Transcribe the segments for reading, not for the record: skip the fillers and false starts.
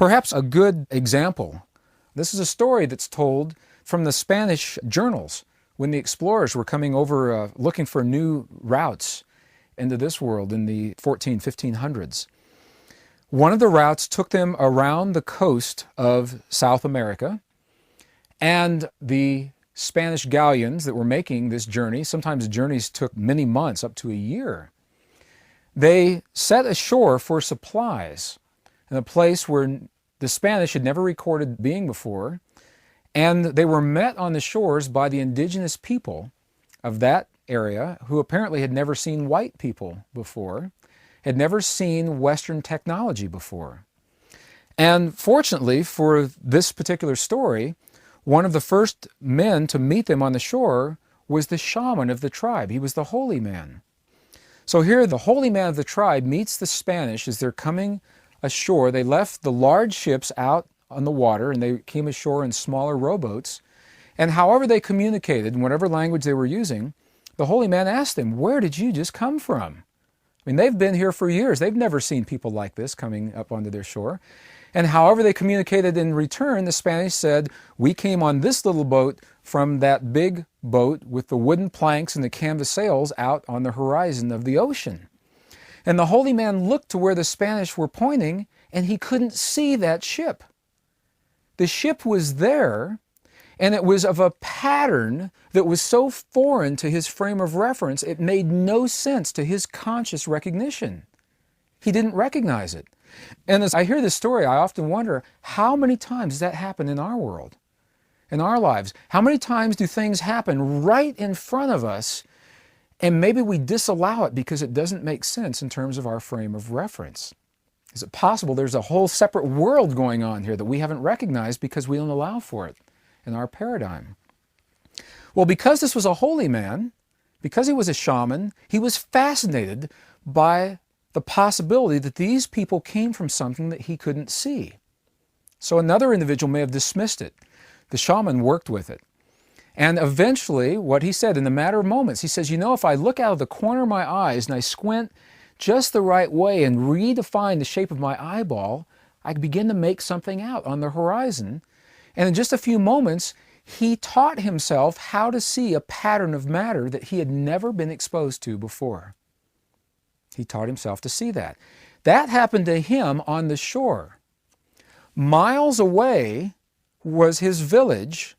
Perhaps a good example, this is a story that's told from the Spanish journals when the explorers were coming over looking for new routes into this world in the 1500s. One of the routes took them around the coast of South America, and the Spanish galleons that were making this journey, sometimes the journeys took many months, up to a year, they set ashore for supplies in a place where the Spanish had never recorded being before, and they were met on the shores by the indigenous people of that area who apparently had never seen white people before, had never seen Western technology before. And fortunately for this particular story, one of the first men to meet them on the shore was the shaman of the tribe. He was the holy man. So here the holy man of the tribe meets the Spanish as they're coming ashore. They left the large ships out on the water and they came ashore in smaller rowboats. And however they communicated, in whatever language they were using, the holy man asked them, "Where did you just come from?" I mean, they've been here for years. They've never seen people like this coming up onto their shore. And however they communicated in return, the Spanish said, "We came on this little boat from that big boat with the wooden planks and the canvas sails out on the horizon of the ocean." And the holy man looked to where the Spanish were pointing, and he couldn't see that ship. The ship was there, and it was of a pattern that was so foreign to his frame of reference, it made no sense to his conscious recognition. He didn't recognize it. And as I hear this story, I often wonder, how many times does that happen in our world, in our lives? How many times do things happen right in front of us, and maybe we disallow it because it doesn't make sense in terms of our frame of reference? Is it possible there's a whole separate world going on here that we haven't recognized because we don't allow for it in our paradigm? Well, because this was a holy man, because he was a shaman, he was fascinated by the possibility that these people came from something that he couldn't see. So another individual may have dismissed it. The shaman worked with it. And eventually, what he said, in a matter of moments, he says, "You know, if I look out of the corner of my eyes and I squint just the right way and redefine the shape of my eyeball, I begin to make something out on the horizon." And in just a few moments, he taught himself how to see a pattern of matter that he had never been exposed to before. He taught himself to see that. That happened to him on the shore. Miles away was his village,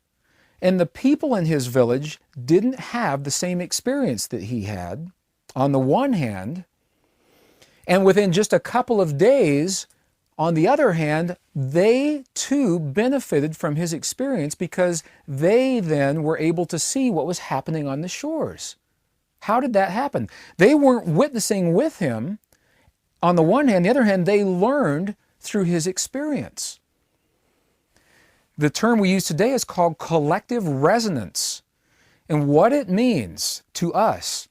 and the people in his village didn't have the same experience that he had, on the one hand. And within just a couple of days, on the other hand, they too benefited from his experience because they then were able to see what was happening on the shores. How did that happen? They weren't witnessing with him on the one hand. The other hand, they learned through his experience. The term we use today is called collective resonance. And what it means to us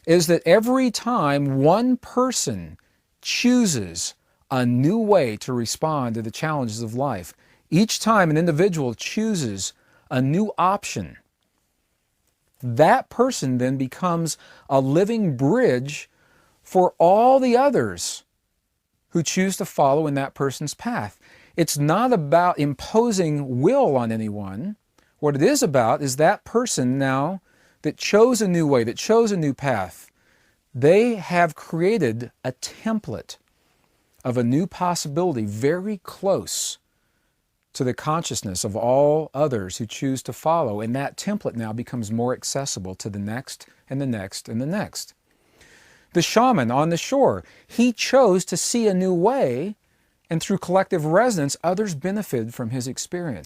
is that every time one person chooses a new way to respond to the challenges of life, each time an individual chooses a new option, that person then becomes a living bridge for all the others who choose to follow in that person's path. It's not about imposing will on anyone. What it is about is that person now that chose a new way, that chose a new path, they have created a template of a new possibility very close to the consciousness of all others who choose to follow. And that template now becomes more accessible to the next and the next and the next. The shaman on the shore, he chose to see a new way, and through collective resonance, others benefited from his experience.